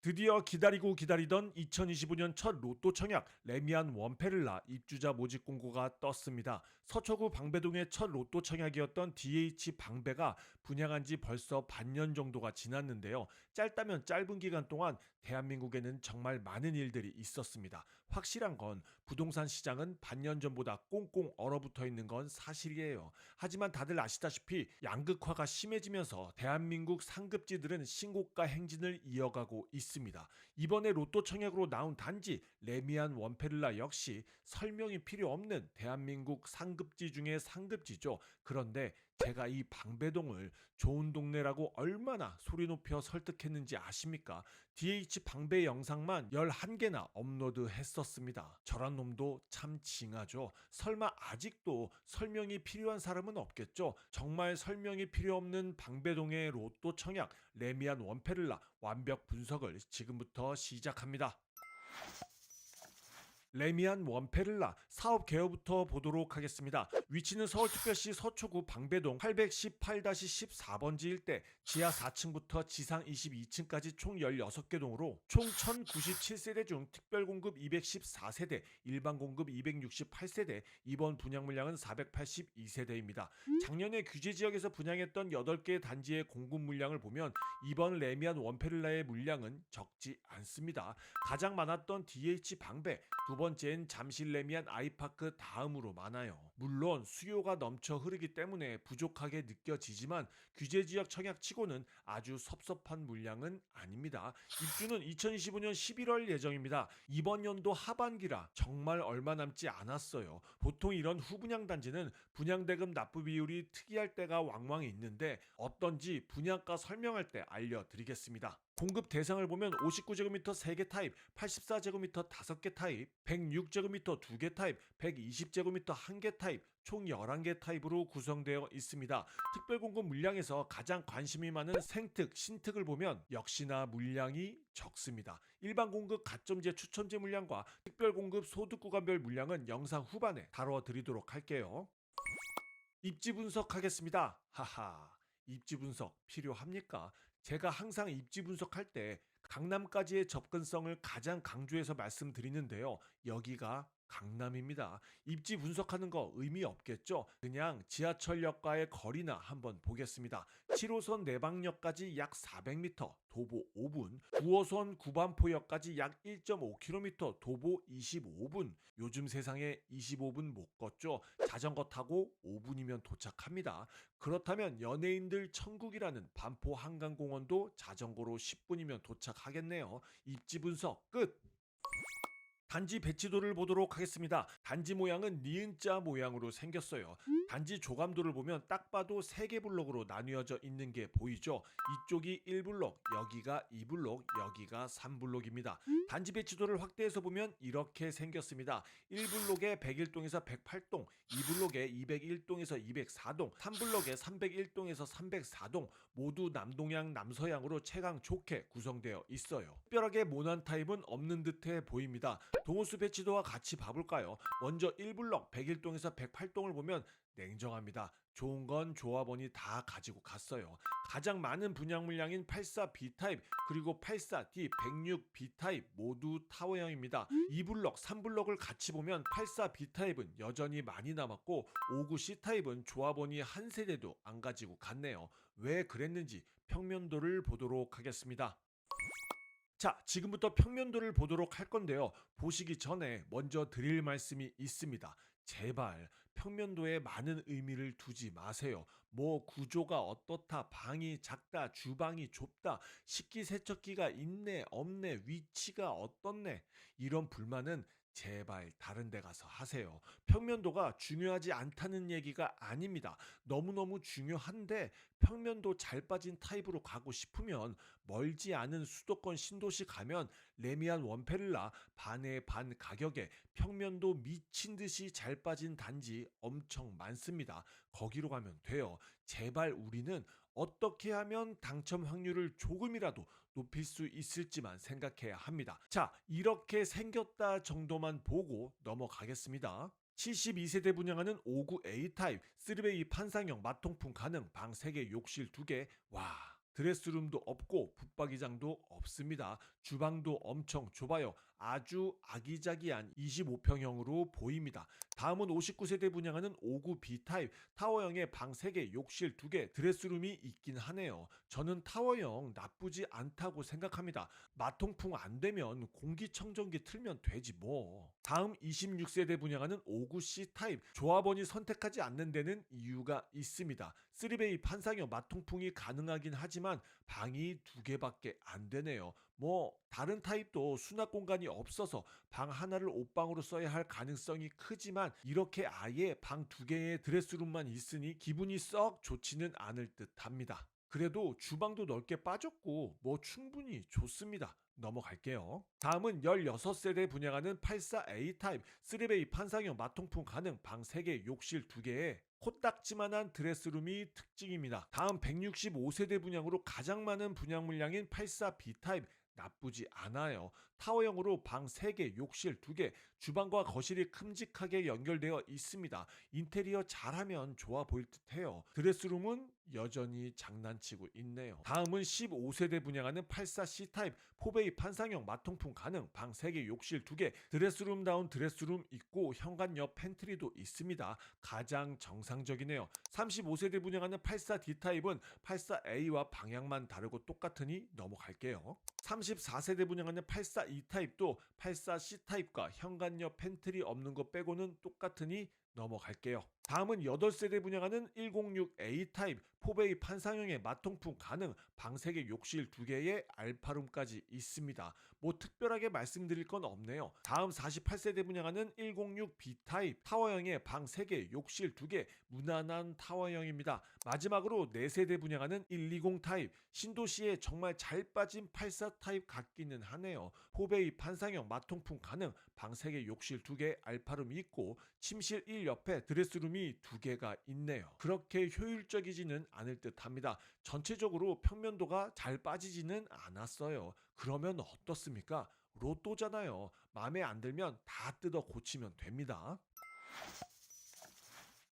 드디어 기다리고 기다리던 2025년 첫 로또 청약 레미안 원페를라 입주자 모집 공고가 떴습니다. 서초구 방배동의 첫 로또 청약이었던 DH 방배가 분양한 지 벌써 반년 정도가 지났는데요. 짧다면 짧은 기간 동안 대한민국에는 정말 많은 일들이 있었습니다. 확실한 건 부동산 시장은 반년 전보다 꽁꽁 얼어붙어 있는 건 사실이에요. 하지만 다들 아시다시피 양극화가 심해지면서 대한민국 상급지들은 신고가 행진을 이어가고 있습니다. 이번에 로또 청약으로 나온 단지 레미안 원페를라 역시 설명이 필요 없는 대한민국 상급지 중에 상급지죠. 그런데 제가 이 방배동을 좋은 동네라고 얼마나 소리 높여 설득했는지 아십니까? DH 방배 영상만 11개나 업로드 했었습니다. 저런 놈도 참 징하죠. 설마 아직도 설명이 필요한 사람은 없겠죠? 정말 설명이 필요 없는 방배동의 로또 청약 레미안 원페를라 완벽 분석을 지금부터 시작합니다. 레미안 원페를라 사업 개요부터 보도록 하겠습니다. 위치는 서울특별시 서초구 방배동 818-14번지 일대 지하 4층부터 지상 22층까지 총 16개 동으로 총 1097세대 중 특별공급 214세대, 일반공급 268세대, 이번 분양 물량은 482세대입니다. 작년에 규제지역에서 분양했던 8개 단지의 공급 물량을 보면 이번 레미안 원페를라의 물량은 적지 않습니다. 가장 많았던 DH 방배, 두 번째는 잠실 레미안 아이파크 다음으로 많아요. 물론 수요가 넘쳐 흐르기 때문에 부족하게 느껴지지만 규제지역 청약치고는 아주 섭섭한 물량은 아닙니다. 입주는 2025년 11월 예정입니다. 이번 연도 하반기라 정말 얼마 남지 않았어요. 보통 이런 후분양 단지는 분양대금 납부 비율이 특이할 때가 왕왕 있는데 어떤지 분양가 설명할 때 알려드리겠습니다. 공급 대상을 보면 59제곱미터 3개 타입, 84제곱미터 5개 타입, 106제곱미터 2개 타입, 120제곱미터 1개 타입, 총 11개 타입으로 구성되어 있습니다. 특별공급 물량에서 가장 관심이 많은 생특, 신특을 보면 역시나 물량이 적습니다. 일반 공급 가점제 추첨제 물량과 특별공급 소득구간별 물량은 영상 후반에 다뤄드리도록 할게요. 입지 분석하겠습니다. 하하. 입지 분석 필요합니까? 제가 항상 입지 분석할 때 강남까지의 접근성을 가장 강조해서 말씀드리는데요. 여기가 강남입니다. 입지 분석하는 거 의미 없겠죠? 그냥 지하철역과의 거리나 한번 보겠습니다. 7호선 내방역까지 약 400m, 도보 5분, 9호선 구반포역까지 약 1.5km, 도보 25분. 요즘 세상에 25분 못 걷죠? 자전거 타고 5분이면 도착합니다. 그렇다면 연예인들 천국이라는 반포 한강공원도 자전거로 10분이면 도착하겠네요. 입지 분석 끝! 단지 배치도를 보도록 하겠습니다. 단지 모양은 니은자 모양으로 생겼어요. 단지 조감도를 보면 딱 봐도 3개 블록으로 나뉘어져 있는 게 보이죠? 이쪽이 1블록, 여기가 2블록, 여기가 3블록입니다. 단지 배치도를 확대해서 보면 이렇게 생겼습니다. 1블록에 101동에서 108동, 2블록에 201동에서 204동, 3블록에 301동에서 304동, 모두 남동향 남서향으로 채광 좋게 구성되어 있어요. 특별하게 모난 타입은 없는 듯해 보입니다. 동호수 배치도와 같이 봐볼까요? 먼저 1블럭 101동에서 108동을 보면 냉정합니다. 좋은 건 조합원이 다 가지고 갔어요. 가장 많은 분양 물량인 84B 타입 그리고 84D 106B 타입 모두 타워형입니다. 2블럭 3블럭을 같이 보면 84B 타입은 여전히 많이 남았고 59C 타입은 조합원이 한 세대도 안 가지고 갔네요. 왜 그랬는지 평면도를 보도록 하겠습니다. 자, 지금부터 평면도를 보도록 할 건데요. 보시기 전에 먼저 드릴 말씀이 있습니다. 제발 평면도에 많은 의미를 두지 마세요. 뭐 구조가 어떻다, 방이 작다, 주방이 좁다, 식기세척기가 있네, 없네, 위치가 어떻네. 이런 불만은 제발 다른 데 가서 하세요. 평면도가 중요하지 않다는 얘기가 아닙니다. 너무너무 중요한데 평면도 잘 빠진 타입으로 가고 싶으면 멀지 않은 수도권 신도시 가면 레미안 원페를라 반의 반 가격에 평면도 미친 듯이 잘 빠진 단지 엄청 많습니다. 거기로 가면 돼요. 제발 우리는 어떻게 하면 당첨 확률을 조금이라도 높일 수 있을지만 생각해야 합니다. 자, 이렇게 생겼다 정도만 보고 넘어가겠습니다. 72세대 분양하는 59A 타입 3베이 판상형 마통풍 가능 방 3개 욕실 2개. 와, 드레스룸도 없고 붙박이장도 없습니다. 주방도 엄청 좁아요. 아주 아기자기한 25평형으로 보입니다. 다음은 59세대 분양하는 59 B타입 타워형의 방 3개, 욕실 2개, 드레스룸이 있긴 하네요. 저는 타워형 나쁘지 않다고 생각합니다. 마통풍 안 되면 공기청정기 틀면 되지 뭐. 다음 26세대 분양하는 59 C타입 조합원이 선택하지 않는 데는 이유가 있습니다. 3베이 판상형 마통풍이 가능하긴 하지만 방이 2개밖에 안 되네요. 뭐 다른 타입도 수납 공간이 없어서 방 하나를 옷방으로 써야 할 가능성이 크지만 이렇게 아예 방 2개의 드레스룸만 있으니 기분이 썩 좋지는 않을 듯 합니다. 그래도 주방도 넓게 빠졌고 뭐 충분히 좋습니다. 넘어갈게요. 다음은 16세대 분양하는 84A 타입 3베이 판상형 마통풍 가능 방 3개, 욕실 2개에 코딱지만한 드레스룸이 특징입니다. 다음 165세대 분양으로 가장 많은 분양 물량인 84B 타입 나쁘지 않아요. 타워형으로 방 3개, 욕실 2개, 주방과 거실이 큼직하게 연결되어 있습니다. 인테리어 잘하면 좋아 보일 듯해요. 드레스룸은 여전히 장난치고 있네요. 다음은 15세대 분양하는 84C 타입 4베이 판상형 마통풍 가능 방 3개, 욕실 2개, 드레스룸다운 드레스룸 있고 현관 옆 팬트리도 있습니다. 가장 정상적이네요. 35세대 분양하는 84D 타입은 84A와 방향만 다르고 똑같으니 넘어갈게요. 34세대 분양하는 84E 타입도 84C 타입과 현관 옆 팬트리 없는 거 빼고는 똑같으니 넘어갈게요. 다음은 8세대 분양하는 106A 타입 4베이 판상형의 마통풍 가능 방 3개, 욕실 2개의 알파룸까지 있습니다. 뭐 특별하게 말씀드릴 건 없네요. 다음 48세대 분양하는 106B 타입 타워형의 방 3개, 욕실 2개 무난한 타워형입니다. 마지막으로 4세대 분양하는 120 타입 신도시에 정말 잘 빠진 84 타입 같기는 하네요. 4베이 판상형 마통풍 가능 방 3개, 욕실 2개 알파룸이 있고 침실 1 옆에 드레스룸이 2개가 있네요. 그렇게 효율적이지는 않을 듯 합니다. 전체적으로 평면도가 잘 빠지지는 않았어요. 그러면 어떻습니까? 로또잖아요. 마음에 안 들면 다 뜯어 고치면 됩니다.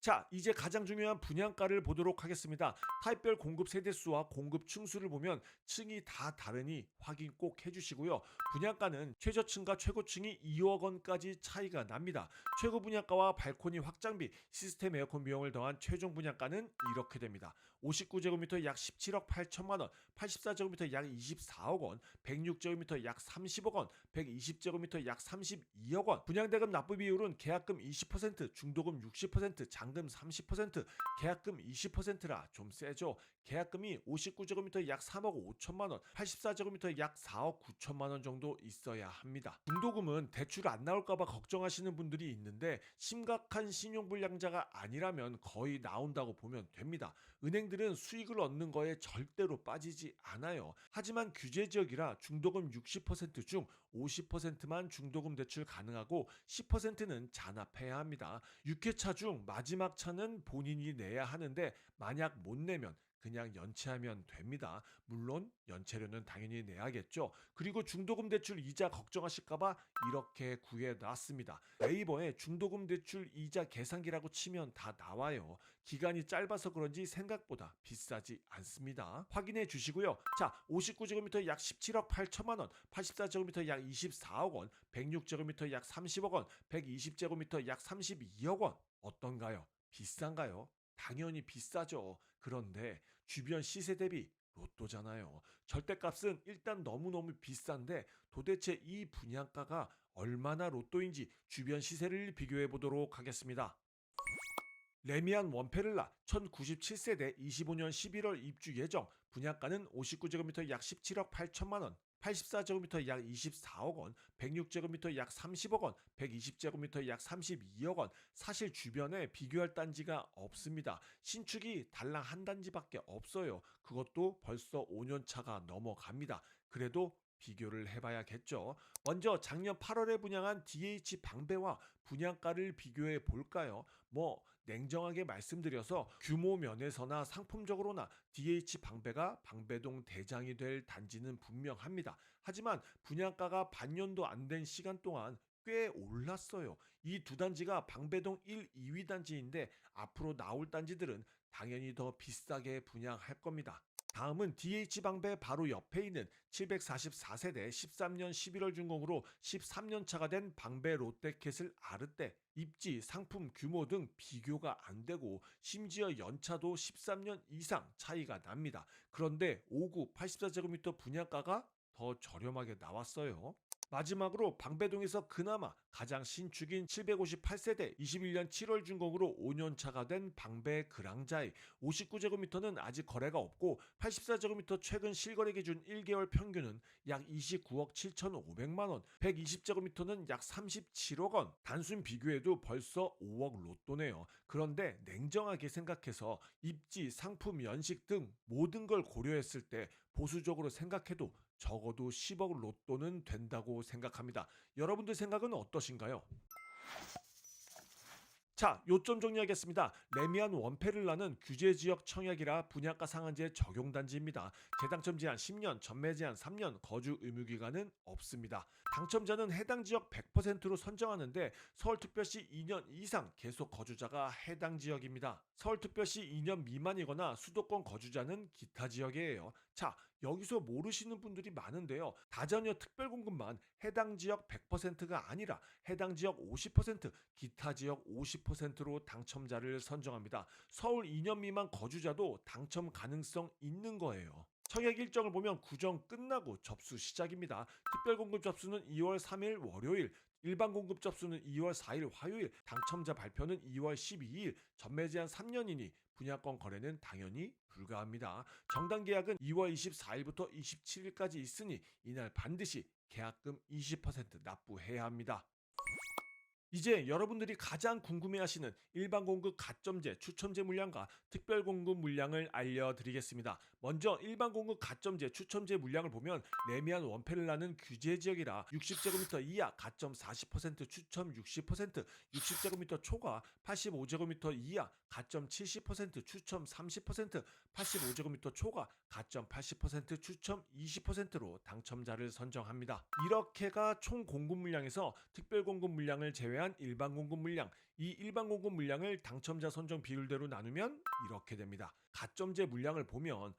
자, 이제 가장 중요한 분양가를 보도록 하겠습니다. 타입별 공급 세대수와 공급 층수를 보면 층이 다 다르니 확인 꼭 해주시고요. 분양가는 최저층과 최고층이 2억 원까지 차이가 납니다. 최고 분양가와 발코니 확장비, 시스템 에어컨 비용을 더한 최종 분양가는 이렇게 됩니다. 59제곱미터 약 17억 8천만 원, 84제곱미터 약 24억 원, 106제곱미터 약 30억 원, 120제곱미터 약 32억 원. 분양대금 납부 비율은 계약금 20%, 중도금 60%, 잔금 30%, 계약금 20%라 좀 세죠. 계약금이 59제곱미터 약 3억 5천만 원, 84제곱미터 약 4억 9천만 원 정도 있어야 합니다. 중도금은 대출 안 나올까봐 걱정하시는 분들이 있는데 심각한 신용불량자가 아니라면 거의 나온다고 보면 됩니다. 은행들은 수익을 얻는 거에 절대로 빠지지 않아요. 하지만 규제지역이라 중도금 60%중 50%만 중도금 대출 가능하고 10%는 잔압해야 합니다. 6회차 중 마지막 차는 본인이 내야 하는데 만약 못 내면 그냥 연체하면 됩니다. 물론 연체료는 당연히 내야겠죠. 그리고 중도금 대출 이자 걱정하실까봐 이렇게 구해놨습니다. 네이버에 중도금 대출 이자 계산기라고 치면 다 나와요. 기간이 짧아서 그런지 생각보다 비싸지 않습니다. 확인해 주시고요. 자, 59제곱미터 약 17억 8천만 원, 84제곱미터 약 24억 원, 106제곱미터 약 30억 원, 120제곱미터 약 32억 원. 어떤가요? 비싼가요? 당연히 비싸죠. 그런데 주변 시세 대비 로또잖아요. 절대값은 일단 너무너무 비싼데 도대체 이 분양가가 얼마나 로또인지 주변 시세를 비교해 보도록 하겠습니다. 레미안 원페를라 1097세대 25년 11월 입주 예정 분양가는 59제곱미터 약 17억 8천만 원, 84제곱미터 약 24억 원, 106제곱미터 약 30억 원, 120제곱미터 약 32억 원. 사실 주변에 비교할 단지가 없습니다. 신축이 달랑 한 단지밖에 없어요. 그것도 벌써 5년 차가 넘어갑니다. 그래도 비교를 해봐야겠죠. 먼저 작년 8월에 분양한 DH 방배와 분양가를 비교해 볼까요? 뭐 냉정하게 말씀드려서 규모 면에서나 상품적으로나 DH 방배가 방배동 대장이 될 단지는 분명합니다. 하지만 분양가가 반년도 안 된 시간 동안 꽤 올랐어요. 이 두 단지가 방배동 1, 2위 단지인데 앞으로 나올 단지들은 당연히 더 비싸게 분양할 겁니다. 다음은 DH방배 바로 옆에 있는 744세대 13년 11월 준공으로 13년 차가 된 방배 롯데캐슬 아르떼. 입지, 상품 규모 등 비교가 안 되고 심지어 연차도 13년 이상 차이가 납니다. 그런데 5구 84제곱미터 분양가가 더 저렴하게 나왔어요. 마지막으로 방배동에서 그나마 가장 신축인 758세대 21년 7월 준공으로 5년 차가 된 방배 그랑자이. 59제곱미터는 아직 거래가 없고 84제곱미터 최근 실거래 기준 1개월 평균은 약 29억 7,500만 원, 120제곱미터는 약 37억 원. 단순 비교해도 벌써 5억 로또네요. 그런데 냉정하게 생각해서 입지, 상품, 연식 등 모든 걸 고려했을 때 보수적으로 생각해도 적어도 10억 로또는 된다고 생각합니다. 여러분들 생각은 어떠신가요? 자, 요점 정리하겠습니다. 레미안 원페를라는 규제지역 청약이라 분양가 상한제 적용 단지입니다. 재당첨 제한 10년, 전매 제한 3년, 거주 의무 기간은 없습니다. 당첨자는 해당 지역 100%로 선정하는데 서울특별시 2년 이상 계속 거주자가 해당 지역입니다. 서울특별시 2년 미만이거나 수도권 거주자는 기타 지역이에요. 자, 여기서 모르시는 분들이 많은데요. 다자녀 특별공급만 해당 지역 100%가 아니라 해당 지역 50%, 기타 지역 50%로 당첨자를 선정합니다. 서울 2년 미만 거주자도 당첨 가능성 있는 거예요. 청약 일정을 보면 구정 끝나고 접수 시작입니다. 특별공급 접수는 2월 3일 월요일, 일반 공급 접수는 2월 4일 화요일, 당첨자 발표는 2월 12일, 전매 제한 3년이니 분양권 거래는 당연히 불가합니다. 정당 계약은 2월 24일부터 27일까지 있으니 이날 반드시 계약금 20% 납부해야 합니다. 이제 여러분들이 가장 궁금해하시는 일반 공급 가점제, 추첨제 물량과 특별 공급 물량을 알려드리겠습니다. 먼저 일반 공급 가점제, 추첨제 물량을 보면 레미안 원페를라는 규제 지역이라 60제곱미터 이하 가점 40%, 추첨 60%, 60제곱미터 초과 85제곱미터 이하 가점 70%, 추첨 30%, 85제곱미터 초과 가점 80%, 추첨 20%로 당첨자를 선정합니다. 이렇게가 총 공급 물량에서 특별 공급 물량을 제외한 일반 공급 물량, 이 일반 공급 물량을 당첨자 선정 비율대로 나누면 이렇게 됩니다. 가점제 물량을 보면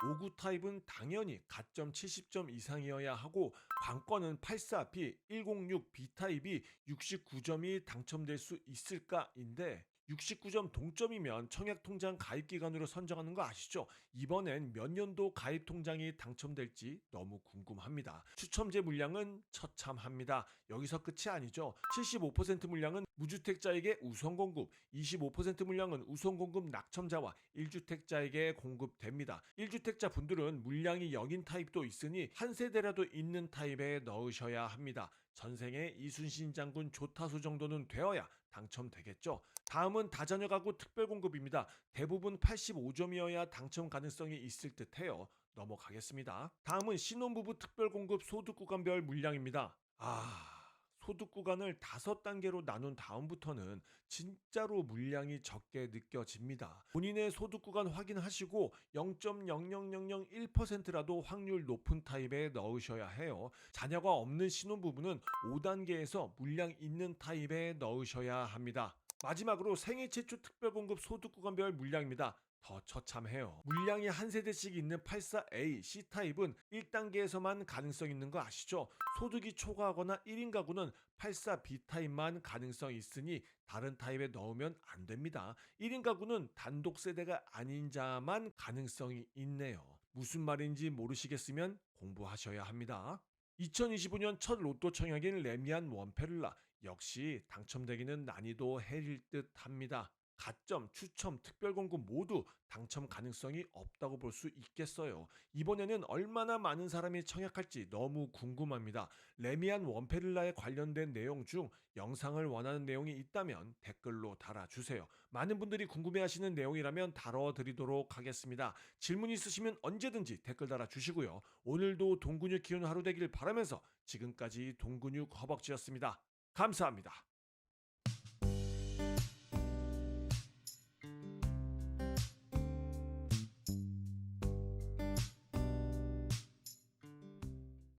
5구 타입은 당연히 가점 70점 이상이어야 하고 관건은 84B, 106B 타입이 69점이 당첨될 수 있을까인데 69점 동점이면 청약통장 가입기간으로 선정하는 거 아시죠? 이번엔 몇 년도 가입통장이 당첨될지 너무 궁금합니다. 추첨제 물량은 처참합니다. 여기서 끝이 아니죠. 75% 물량은 무주택자에게 우선 공급, 25% 물량은 우선 공급 낙첨자와 1주택자에게 공급됩니다. 1주택자 분들은 물량이 0인 타입도 있으니 한 세대라도 있는 타입에 넣으셔야 합니다. 전생에 이순신 장군 조타수 정도는 되어야 당첨되겠죠. 다음은 다자녀 가구 특별공급입니다. 대부분 85점이어야 당첨 가능성이 있을 듯해요. 넘어가겠습니다. 다음은 신혼부부 특별공급 소득구간별 물량입니다. 소득 구간을 5단계로 나눈 다음부터는 진짜로 물량이 적게 느껴집니다. 본인의 소득 구간 확인하시고 0.00001%라도 확률 높은 타입에 넣으셔야 해요. 자녀가 없는 신혼부부는 5단계에서 물량 있는 타입에 넣으셔야 합니다. 마지막으로 생애 최초 특별공급 소득구간별 물량입니다. 더 처참해요. 물량이 한 세대씩 있는 84A, C타입은 1단계에서만 가능성 있는 거 아시죠? 소득이 초과하거나 1인 가구는 84B타입만 가능성 있으니 다른 타입에 넣으면 안 됩니다. 1인 가구는 단독 세대가 아닌 자만 가능성이 있네요. 무슨 말인지 모르시겠으면 공부하셔야 합니다. 2025년 첫 로또 청약인 레미안 원페를라 역시 당첨되기는 난이도 해릴 듯 합니다. 가점, 추첨, 특별공급 모두 당첨 가능성이 없다고 볼 수 있겠어요. 이번에는 얼마나 많은 사람이 청약할지 너무 궁금합니다. 레미안 원페를라에 관련된 내용 중 영상을 원하는 내용이 있다면 댓글로 달아주세요. 많은 분들이 궁금해하시는 내용이라면 다뤄드리도록 하겠습니다. 질문 있으시면 언제든지 댓글 달아주시고요. 오늘도 동근육 키우는 하루 되길 바라면서 지금까지 동근육 허벅지였습니다. 감사합니다.